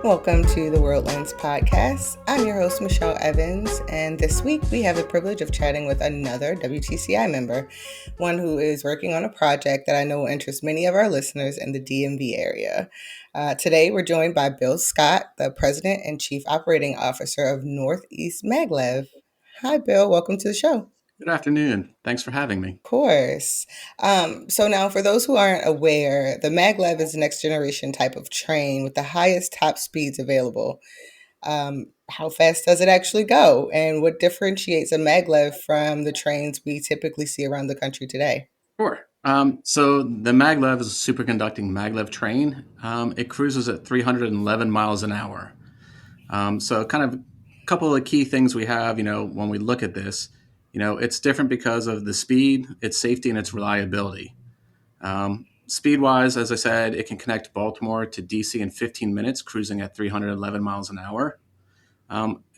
Welcome to the World Lens podcast. I'm your host, Michelle Evans, and this week we have the privilege of chatting with another WTCI member, one who is working on a project that I know will interest many of our listeners in the DMV area. Today we're joined by Bill Scott, the President and Chief Operating Officer of Northeast Maglev. Hi, Bill. Welcome to the show. Good afternoon. Thanks for having me. Of course. So now, for those who aren't aware, the maglev is a next generation type of train with the highest top speeds available. How fast does it actually go? And what differentiates a maglev from the trains we typically see around the country today? Sure. So the Maglev is a superconducting Maglev train. It cruises at 311 miles an hour. So kind of a couple of the key things we have, when we look at this, it's different because of the speed, its safety, and its reliability. Speed-wise, as I said, it can connect Baltimore to DC in 15 minutes, cruising at 311 miles an hour.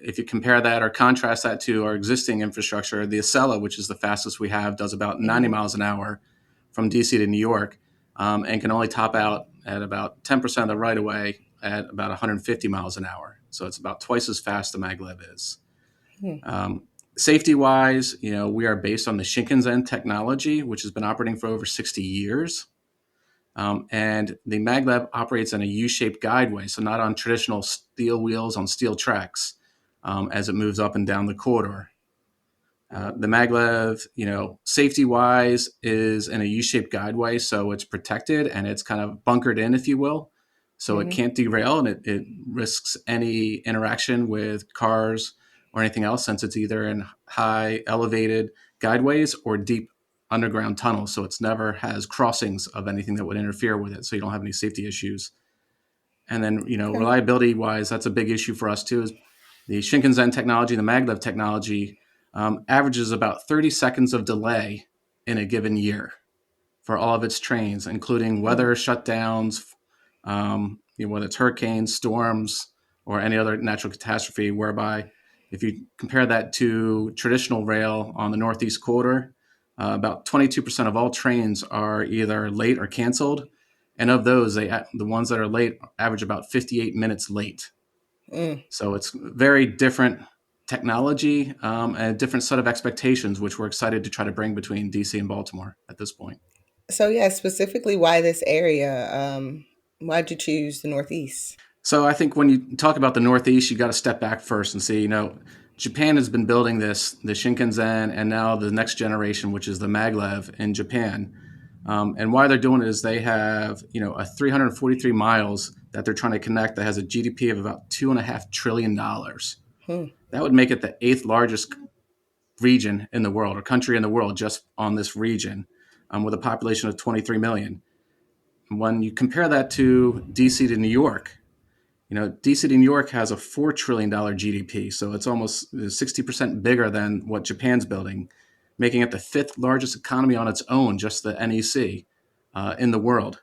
If you compare that or contrast that to our existing infrastructure, the Acela, which is the fastest we have, does about 90 Mm-hmm. miles an hour from DC to New York, and can only top out at about 10% of the right of way at about 150 miles an hour. So it's about twice as fast the maglev is. Um, Safety wise, we are based on the Shinkansen technology, which has been operating for over 60 years. And the maglev operates in a U-shaped guideway, so not on traditional steel wheels on steel tracks as it moves up and down the corridor. The maglev, safety-wise, is in a U-shaped guideway, so it's protected and it's kind of bunkered in, if you will. So it Mm-hmm. can't derail and it risks any interaction with cars or anything else since it's either in high elevated guideways or deep underground tunnels. So it's never has crossings of anything that would interfere with it. So you don't have any safety issues. And then, Okay. reliability wise, that's a big issue for us too. Is the Shinkansen technology, the maglev technology, averages about 30 seconds of delay in a given year for all of its trains, including weather shutdowns, whether it's hurricanes, storms, or any other natural catastrophe. Whereby, if you compare that to traditional rail on the Northeast Corridor, about 22% of all trains are either late or canceled. And of those, the ones that are late average about 58 minutes late. Mm. So it's very different technology and a different set of expectations, which we're excited to try to bring between DC and Baltimore at this point. So yeah, specifically, why this area? Why'd you choose the Northeast? So I think when you talk about the Northeast, you got to step back first and see, Japan has been building the Shinkansen, and now the next generation, which is the Maglev in Japan. And why they're doing it is they have, a 343 miles that they're trying to connect that has a GDP of about $2.5 trillion. Hmm. That would make it the eighth largest region in the world or country in the world just on this region, with a population of 23 million. When you compare that to DC to New York, DC to New York has a $4 trillion GDP, so it's almost 60% bigger than what Japan's building, making it the fifth largest economy on its own, just the NEC, in the world.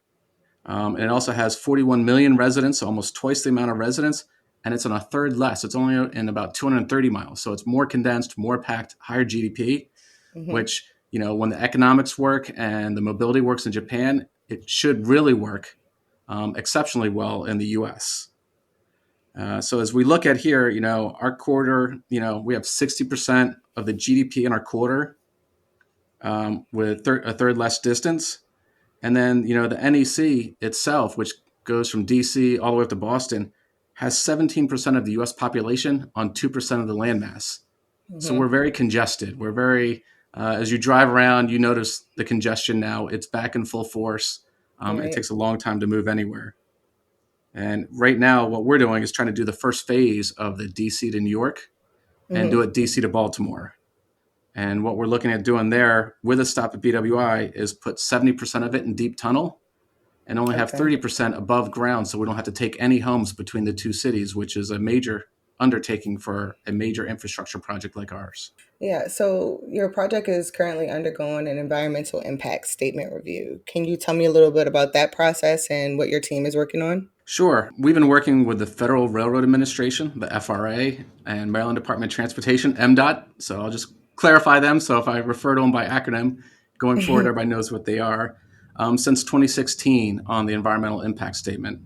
And it also has 41 million residents, so almost twice the amount of residents, and it's on a third less. It's only in about 230 miles, so it's more condensed, more packed, higher GDP, Mm-hmm. which, when the economics work and the mobility works in Japan, it should really work exceptionally well in the US. So as we look at here, our quarter, we have 60% of the GDP in our quarter with a third less distance. And then, the NEC itself, which goes from DC all the way up to Boston, has 17% of the US population on 2% of the landmass. So Mm-hmm. we're very congested. We're very, as you drive around, you notice the congestion now. It's back in full force. It Right. takes a long time to move anywhere. And right now, what we're doing is trying to do the first phase of the DC to New York and do Mm-hmm. it DC to Baltimore. And what we're looking at doing there with a stop at BWI is put 70% of it in deep tunnel and only have Okay. 30% above ground, so we don't have to take any homes between the two cities, which is a major undertaking for a major infrastructure project like ours. Yeah, so your project is currently undergoing an environmental impact statement review. Can you tell me a little bit about that process and what your team is working on? Sure. We've been working with the Federal Railroad Administration, the FRA, and Maryland Department of Transportation, MDOT. So I'll just clarify them. So if I refer to them by acronym, going forward, everybody knows what they are. Since 2016 on the environmental impact statement.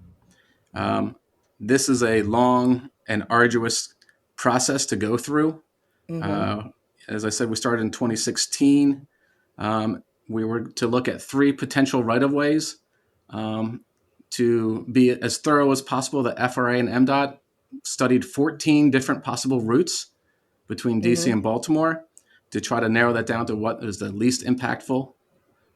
Um, this is a long and arduous process to go through. Mm-hmm. Uh, as I said, we started in 2016. We were to look at three potential right of ways. To be as thorough as possible, the FRA and MDOT studied 14 different possible routes between DC Mm-hmm. and Baltimore to try to narrow that down to what is the least impactful,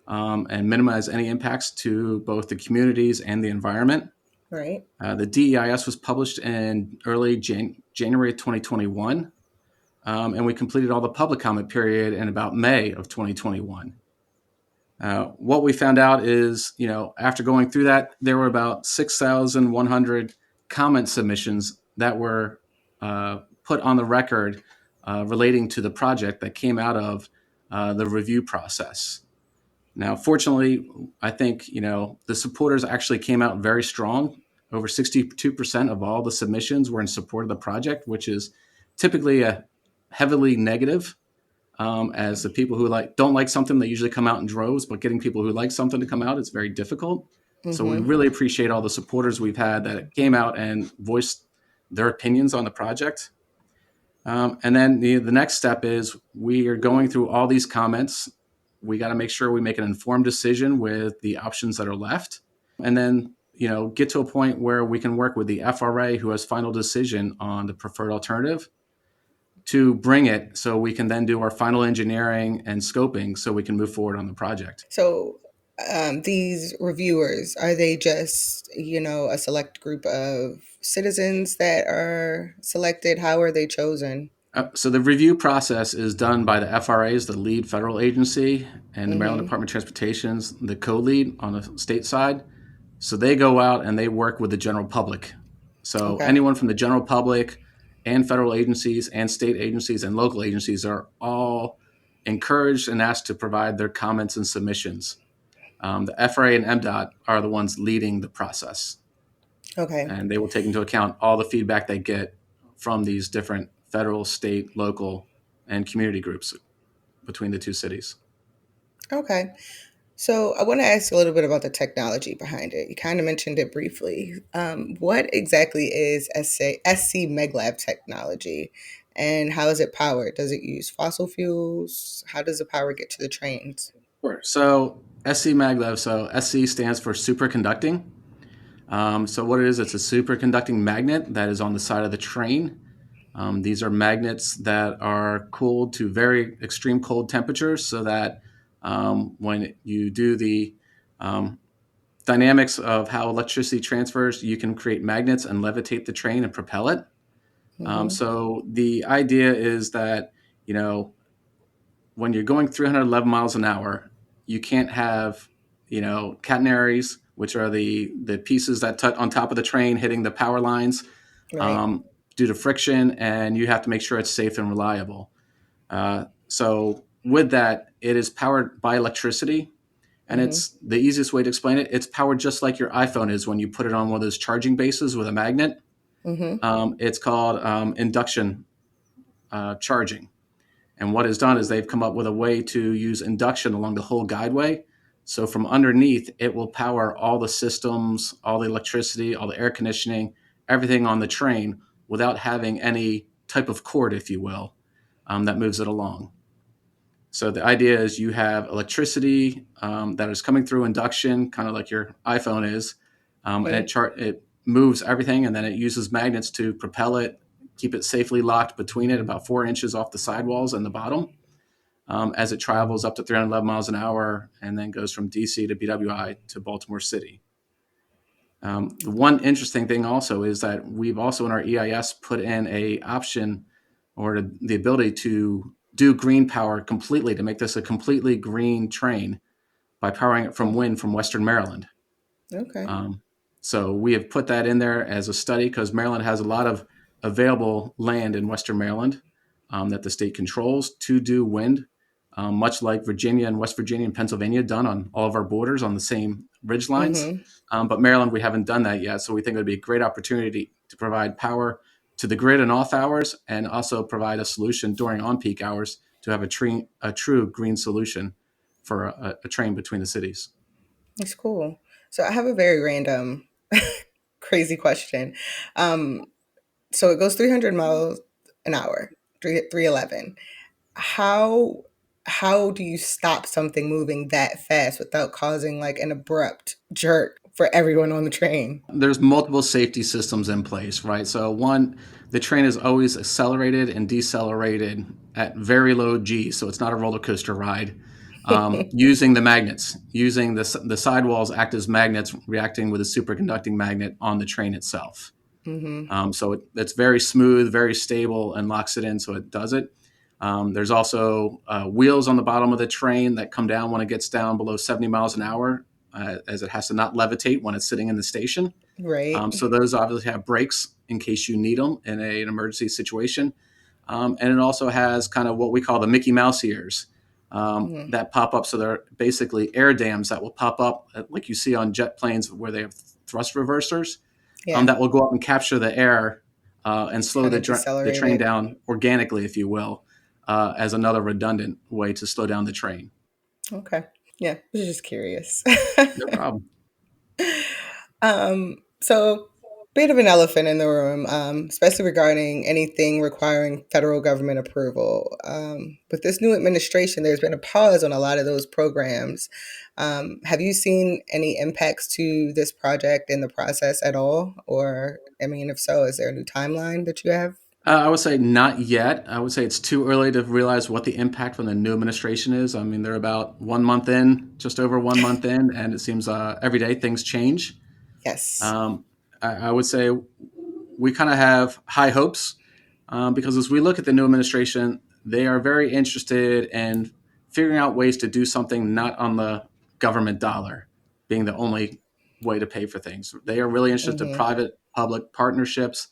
and minimize any impacts to both the communities and the environment. Right. The DEIS was published in early January 2021, and we completed all the public comment period in about May of 2021. What we found out is, after going through that, there were about 6,100 comment submissions that were put on the record relating to the project that came out of the review process. Now, fortunately, I think the supporters actually came out very strong. Over 62% of all the submissions were in support of the project, which is typically a heavily negative. As the people who don't like something, they usually come out in droves, but getting people who like something to come out is very difficult. So we Mm-hmm. really appreciate all the supporters we've had that came out and voiced their opinions on the project. And then the next step is we are going through all these comments. We got to make sure we make an informed decision with the options that are left. And then, get to a point where we can work with the FRA, who has final decision on the preferred alternative, to bring it so we can then do our final engineering and scoping so we can move forward on the project. So, these reviewers, are they just, a select group of citizens that are selected? How are they chosen? So the review process is done by the FRAs, the lead federal agency, and the Maryland Mm-hmm. Department of Transportation's the co-lead on the state side. So they go out and they work with the general public. So Okay. anyone from the general public and federal agencies and state agencies and local agencies are all encouraged and asked to provide their comments and submissions. The FRA and MDOT are the ones leading the process, Okay. and they will take into account all the feedback they get from these different federal, state, local, and community groups between the two cities. Okay. So I want to ask a little bit about the technology behind it. You kind of mentioned it briefly. What exactly is SC Maglev technology, and how is it powered? Does it use fossil fuels? How does the power get to the trains? Sure. So SC Maglev, so SC stands for superconducting. So what it is, it's a superconducting magnet that is on the side of the train. These are magnets that are cooled to very extreme cold temperatures so that when you do the um, dynamics of how electricity transfers, you can create magnets and levitate the train and propel it. Mm-hmm. So the idea is that, you know, when you're going 311 miles an hour, you can't have, catenaries, which are the pieces that on top of the train hitting the power lines, Right. um, due to friction, and you have to make sure it's safe and reliable. So with that, it is powered by electricity, and Mm-hmm. it's the easiest way to explain it. It's powered just like your iPhone is when you put it on one of those charging bases with a magnet. Mm-hmm. It's called induction charging. And what is done is they've come up with a way to use induction along the whole guideway. So from underneath, it will power all the systems, all the electricity, all the air conditioning, everything on the train without having any type of cord, if you will, that moves it along. So the idea is you have electricity that is coming through induction, kind of like your iPhone is, and Right. it moves everything, and then it uses magnets to propel it, keep it safely locked between it, about 4 inches off the sidewalls and the bottom, as it travels up to 311 miles an hour, and then goes from DC to BWI to Baltimore City. The one interesting thing also is that we've also in our EIS put in a option or the ability to do green power completely to make this a completely green train by powering it from wind from Western Maryland. Okay. Um, so we have put that in there as a study because Maryland has a lot of available land in Western Maryland that the state controls to do wind, much like Virginia and West Virginia and Pennsylvania done on all of our borders on the same ridge lines. Mm-hmm. But Maryland, we haven't done that yet. So we think it would be a great opportunity to provide power to the grid in off hours and also provide a solution during on peak hours to have a true green solution for a train between the cities. It's cool. So I have a very random crazy question. Um, so it goes 300 miles an hour, 311. How how do you stop something moving that fast without causing like an abrupt jerk for everyone on the train? There's multiple safety systems in place, right? So one, the train is always accelerated and decelerated at very low G, so it's not a roller coaster ride. Using the magnets, using the sidewalls act as magnets, reacting with a superconducting magnet on the train itself. Mm-hmm. It's very smooth, very stable, and locks it in so it does it. There's also wheels on the bottom of the train that come down when it gets down below 70 miles an hour, as it has to not levitate when it's sitting in the station. Right. So those obviously have brakes in case you need them in an emergency situation. And it also has kind of what we call the Mickey Mouse ears Mm-hmm. that pop up. So they're basically air dams that will pop up, like you see on jet planes where they have thrust reversers, Yeah. that will go up and capture the air and slow Kind of the decelerate train it. down organically, if you will, as another redundant way to slow down the train. Okay. Yeah, I was just curious. No problem. So bit of an elephant in the room, especially regarding anything requiring federal government approval. With this new administration, there's been a pause on a lot of those programs. Have you seen any impacts to this project in the process at all? Or, I mean, if so, is there a new timeline that you have? I would say not yet. I would say it's too early to realize what the impact from the new administration is. I mean, they're about 1 month in, just over 1 month in, and it seems every day things change. Yes. Um, I would say we kind of have high hopes because as we look at the new administration, they are very interested in figuring out ways to do something not on the government dollar being the only way to pay for things. They are really interested in Mm-hmm. private public partnerships.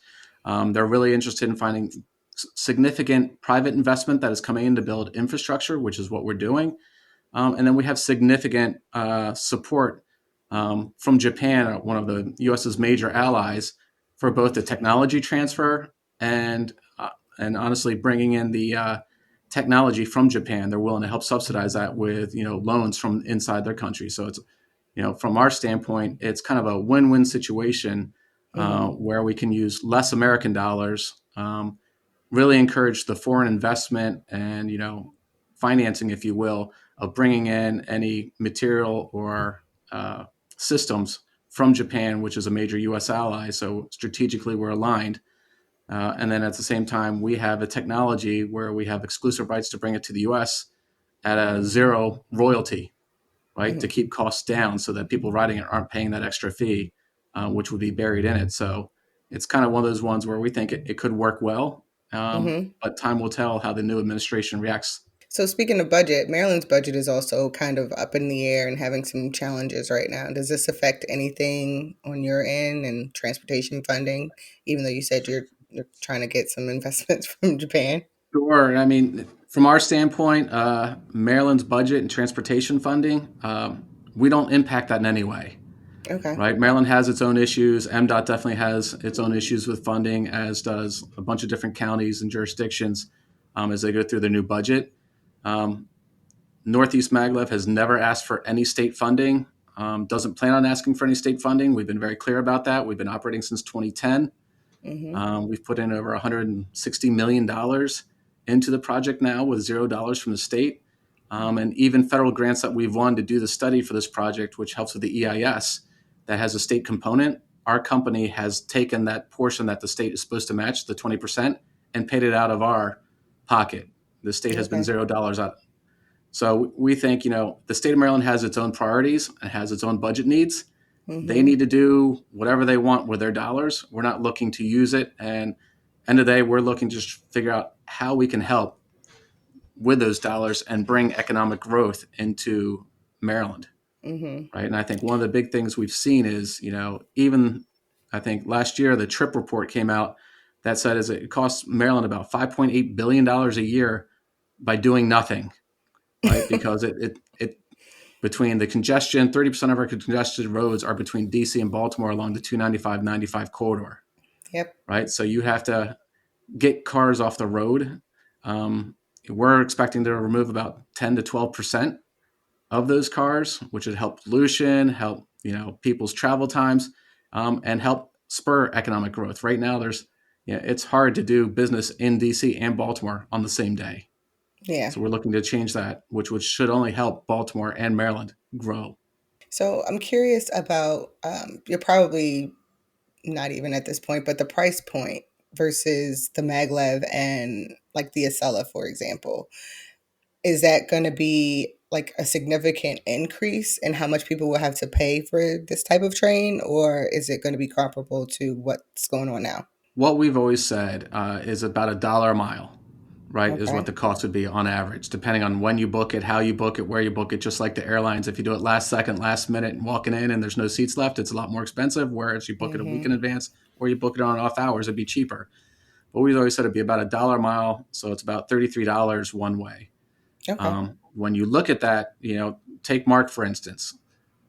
They're really interested in finding significant private investment that is coming in to build infrastructure, which is what we're doing. And then we have significant support from Japan, one of the U.S.'s major allies, for both the technology transfer and and honestly bringing in the technology from Japan. They're willing to help subsidize that with loans from inside their country. So it's from our standpoint, it's kind of a win-win situation Mm-hmm. where we can use less American dollars, really encourage the foreign investment and financing, if you will, of bringing in any material or systems from Japan, which is a major U.S. ally. So strategically, we're aligned. And then at the same time, we have a technology where we have exclusive rights to bring it to the U.S. at a zero royalty, right, to Mm-hmm. keep costs down so that people riding it aren't paying that extra fee, which would be buried in it. So it's kind of one of those ones where we think it could work well, Mm-hmm. but time will tell how the new administration reacts. So speaking of budget, Maryland's budget is also kind of up in the air and having some challenges right now. Does this affect anything on your end and transportation funding, even though you said you're trying to get some investments from Japan? Sure. I mean, from our standpoint, Maryland's budget and transportation funding, we don't impact that in any way. Okay. Right? Maryland has its own issues. MDOT definitely has its own issues with funding, as does a bunch of different counties and jurisdictions as they go through their new budget. Um, Northeast Maglev has never asked for any state funding, doesn't plan on asking for any state funding. We've been very clear about that. We've been operating since 2010. Mm-hmm. We've put in over $160 million into the project now with $0 from the state. And even federal grants that we've won to do the study for this project, which helps with the EIS, that has a state component. Our company has taken that portion that the state is supposed to match, the 20%, and paid it out of our pocket. The state has been Okay. $0 out. So we think, the state of Maryland has its own priorities and has its own budget needs. They Mm-hmm. need to do whatever they want with their dollars. We're not looking to use it. And end of the day, we're looking to just figure out how we can help with those dollars and bring economic growth into Maryland. Mm-hmm. Right. And I think one of the big things we've seen is, even I think last year, the TRIP report came out that said is it costs Maryland about $5.8 billion a year by doing nothing. Right. Because it between the congestion, 30% of our congested roads are between DC and Baltimore along the 295-95 corridor, Yep. right? So you have to get cars off the road. Um, we're expecting to remove about 10 to 12% of those cars, which would help pollution, help people's travel times, and help spur economic growth. Right now, it's hard to do business in DC and Baltimore on the same day. Yeah. So we're looking to change that, which should only help Baltimore and Maryland grow. So I'm curious about, you're probably not even at this point, but the price point versus the Maglev and like the Acela, for example. Is that going to be like a significant increase in how much people will have to pay for this type of train, or is it going to be comparable to what's going on now? What we've always said is about $1 a mile, right, is what Okay. the cost would be on average, depending on when you book it, how you book it, where you book it. Just like the airlines, if you do it last second, last minute, and walking in and there's no seats left, it's a lot more expensive. Whereas you book it a week in Mm-hmm. advance or you book it on off hours, it'd be cheaper. But we've always said it'd be about $1 a mile, so it's about $33 one way. Okay. When you look at that, take Mark for instance.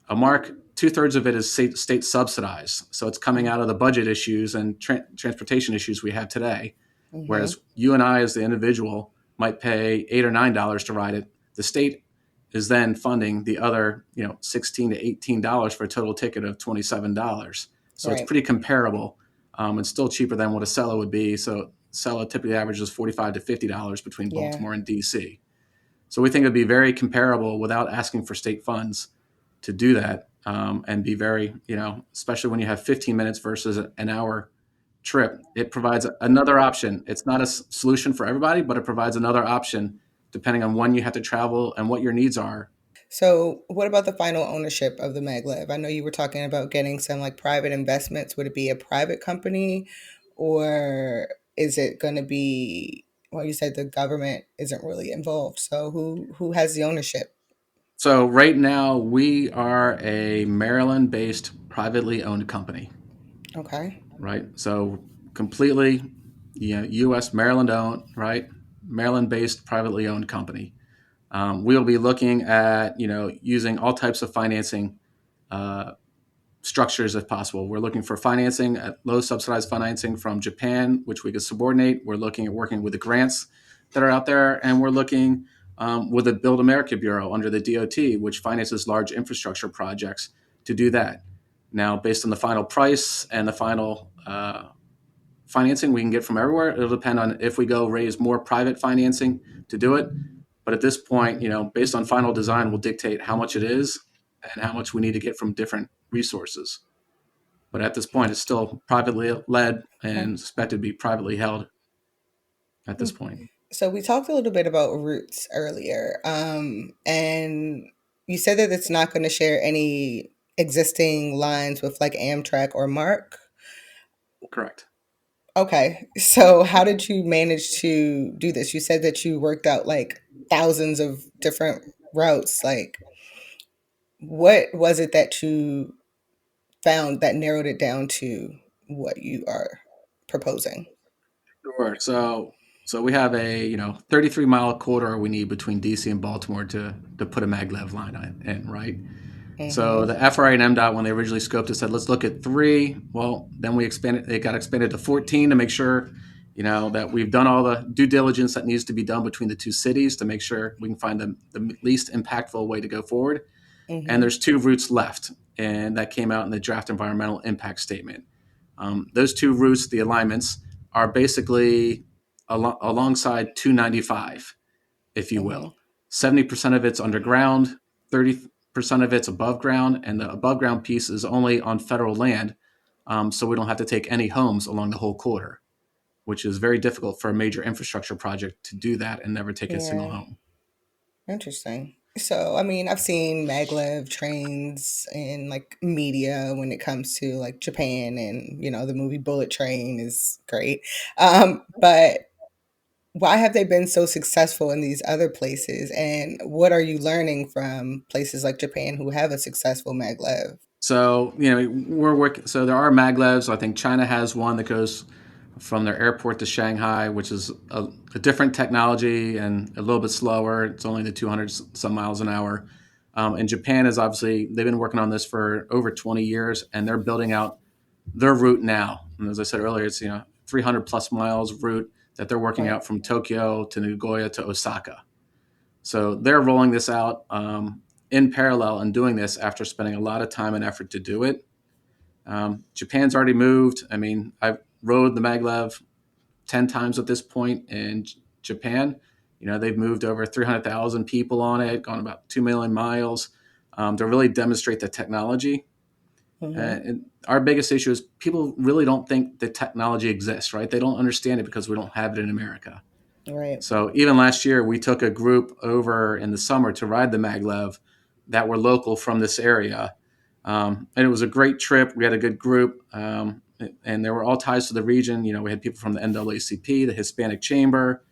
A mark, two-thirds of it is state subsidized. So it's coming out of the budget issues and transportation issues we have today. Mm-hmm. Whereas you and I, as the individual, might pay $8 or $9 to ride it. The state is then funding the other, $16 to $18 for a total ticket of $27. So it's Right. pretty comparable. It's still cheaper than what a Acela would be. So Acela typically averages $45 to $50 between Yeah. Baltimore and DC. So we think it'd be very comparable without asking for state funds to do that, and be very, especially when you have 15 minutes versus an hour trip. It provides another option. It's not a solution for everybody, but it provides another option depending on when you have to travel and what your needs are. So, what about the final ownership of the Maglev? I know you were talking about getting some like private investments. Would it be a private company, or is it going to be? Well, you said the government isn't really involved. So, who has the ownership? So right now we are a Maryland-based privately owned company, Okay. right? So completely, U.S. Maryland owned, right? Maryland-based privately owned company. We'll be looking at using all types of financing uh, structures if possible. We're looking for financing at low subsidized financing from Japan, which we could subordinate. We're looking at working with the grants that are out there, and we're looking with the Build America Bureau under the DOT, which finances large infrastructure projects to do that. Now, based on the final price and the final financing we can get from everywhere, it'll depend on if we go raise more private financing to do it. But at this point, based on final design, will dictate how much it is and how much we need to get from different resources. But at this point, it's still privately led and Okay. expected to be privately held at Hmm. this point. So we talked a little bit about routes earlier, and you said that it's not going to share any existing lines with like Amtrak or Mark. Correct. Okay, so how did you manage to do this? You said that you worked out like thousands of different routes. Like, what was it that you found that narrowed it down to what you are proposing? Sure. So we have a 33-mile corridor we need between DC and Baltimore to put a maglev line in, right? So Mm-hmm. the FRA and MDOT, when they originally scoped it, said let's look at 3. Well, then we expanded. It got expanded to 14 to make sure that we've done all the due diligence that needs to be done between the two cities to make sure we can find the least impactful way to go forward. And Mm-hmm. there's 2 routes left, and that came out in the draft environmental impact statement. Those 2 routes, the alignments, are basically alongside 295, if you Mm-hmm. will. 70% of it's underground, 30% of it's above ground, and the above ground piece is only on federal land, so we don't have to take any homes along the whole corridor, which is very difficult for a major infrastructure project to do that and never take a single Yeah, home. interesting. So, I mean, I've seen maglev trains in like media when it comes to like Japan, and the movie Bullet Train is great. But why have they been so successful in these other places? And what are you learning from places like Japan who have a successful maglev? So we're working. So there are maglevs. I think China has one that goes from their airport to Shanghai, which is a different technology and a little bit slower. It's only the 200 some miles an hour. And Japan is obviously they've been working on this for over 20 years, and they're building out their route now. And as I said earlier, it's 300 plus miles route that they're working Right. out from Tokyo to Nagoya to Osaka. So they're rolling this out in parallel and doing this after spending a lot of time and effort to do it. Japan's already moved. I mean, I've rode the Maglev 10 times at this point in Japan. You know, they've moved over 300,000 people on it, gone about 2 million miles to really demonstrate the technology. Mm-hmm. And our biggest issue is people really don't think the technology exists, right? They don't understand it because we don't have it in America. Right. So even last year, we took a group over in the summer to ride the Maglev that were local from this area. And it was a great trip. We had a good group, and there were all ties to the region. You know, we had people from the NAACP, the Hispanic Chamber,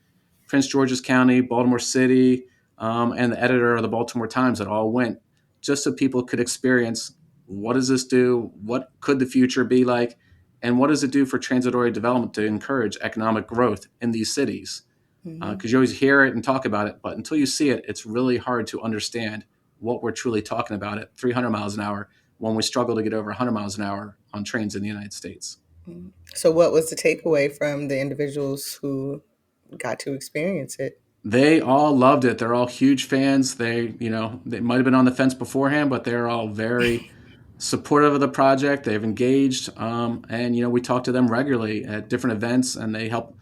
Prince George's County, Baltimore City, and the editor of the Baltimore Times that all went just so people could experience what does this do? What could the future be like? And what does it do for transitory development to encourage economic growth in these cities? Mm-hmm. Because you always hear it and talk about it, but until you see it, it's really hard to understand what we're truly talking about at 300 miles an hour when we struggle to get over 100 miles an hour on trains in the United States. Mm. So, what was the takeaway from the individuals who got to experience it? They all loved it. They're all huge fans. They might have been on the fence beforehand, but they're all very supportive of the project. They've engaged, and we talk to them regularly at different events, and they help.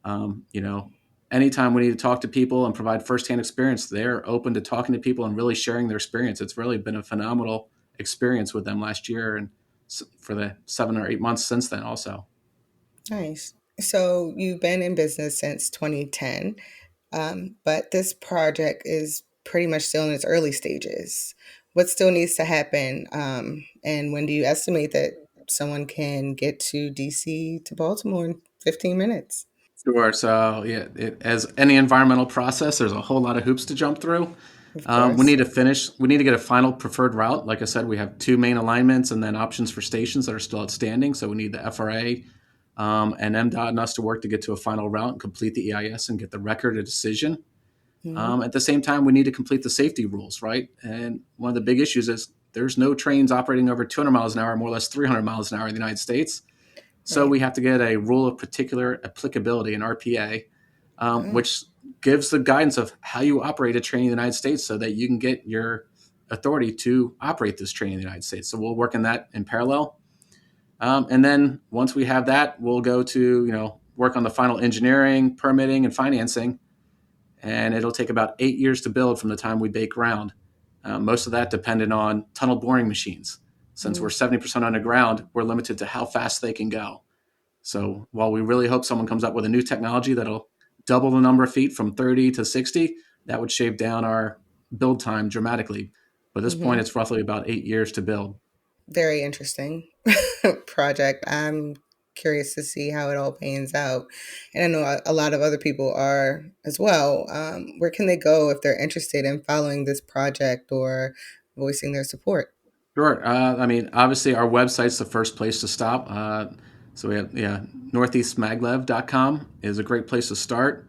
Um, you know, Anytime we need to talk to people and provide firsthand experience, they're open to talking to people and really sharing their experience. It's really been a phenomenal experience with them last year, and for the 7 or 8 months since then, also. Nice. So, you've been in business since 2010, but this project is pretty much still in its early stages. What still needs to happen? And when do you estimate that someone can get to DC to Baltimore in 15 minutes? Sure. So, yeah, as any environmental process, there's a whole lot of hoops to jump through. Of We course. need to finish. We need to get a final preferred route. Like I said, we have two main alignments and then options for stations that are still outstanding. So we need the FRA and MDOT and us to work to get to a final route and complete the EIS and get the record of decision. Hmm. At the same time, we need to complete the safety rules, right? And one of the big issues is there's no trains operating over 200 miles an hour, more or less 300 miles an hour in the United States. So Right. we have to get a rule of particular applicability, an RPA, Oh. which gives the guidance of how you operate a train in the United States so that you can get your authority to operate this train in the United States. So we'll work on that in parallel. And then once we have that, we'll go to, work on the final engineering, permitting, and financing. And it'll take about 8 years to build from the time we break ground. Most of that dependent on tunnel boring machines. Since we're Mm. 70% underground, we're limited to how fast they can go. So while we really hope someone comes up with a new technology that'll double the number of feet from 30 to 60, that would shave down our build time dramatically. But at this point, Hmm. it's roughly about 8 years to build. Very interesting project. I'm curious to see how it all pans out. And I know a lot of other people are as well. Where can they go if they're interested in following this project or voicing their support? Sure. I mean, obviously, our website's the first place to stop. So we have, northeastmaglev.com is a great place to start.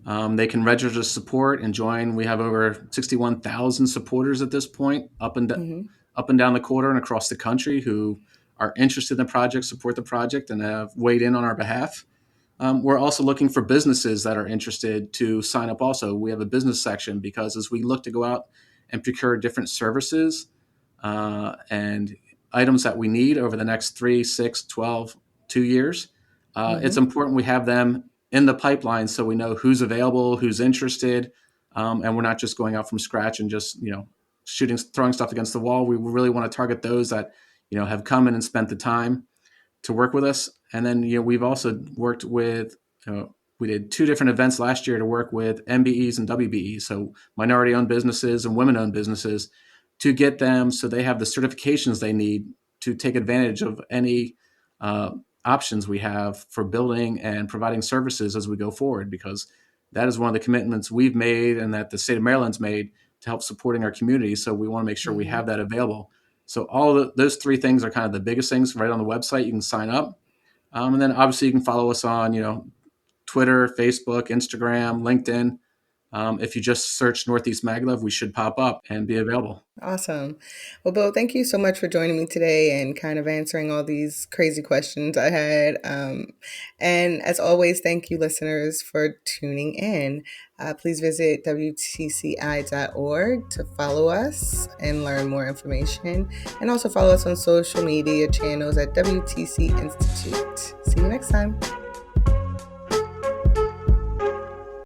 They can register to support and join. We have over 61,000 supporters at this point, Hmm. up and down the quarter and across the country, who are interested in the project, support the project, and have weighed in on our behalf. We're also looking for businesses that are interested to sign up also. We have a business section because as we look to go out and procure different services and items that we need over the next 3, 6, 12, 2 years, it's Hmm. important we have them in the pipeline so we know who's available, who's interested, and we're not just going out from scratch and just, throwing stuff against the wall. We really want to target those that, have come in and spent the time to work with us. And then, we've also worked with, we did two different events last year to work with MBEs and WBEs, so minority owned businesses and women owned businesses, to get them so they have the certifications they need to take advantage of any uh, options we have for building and providing services as we go forward, because that is one of the commitments we've made and that the state of Maryland's made to help supporting our community. So we want to make sure we Hmm. have that available. So those three things are kind of the biggest things right on the website. You can sign up, and then obviously you can follow us on Twitter, Facebook, Instagram, LinkedIn. If you just search Northeast Maglev, we should pop up and be available. Awesome. Well, Bill, thank you so much for joining me today and kind of answering all these crazy questions I had. And as always, thank you, listeners, for tuning in. Please visit WTCI.org to follow us and learn more information. And also follow us on social media channels at WTC Institute. See you next time.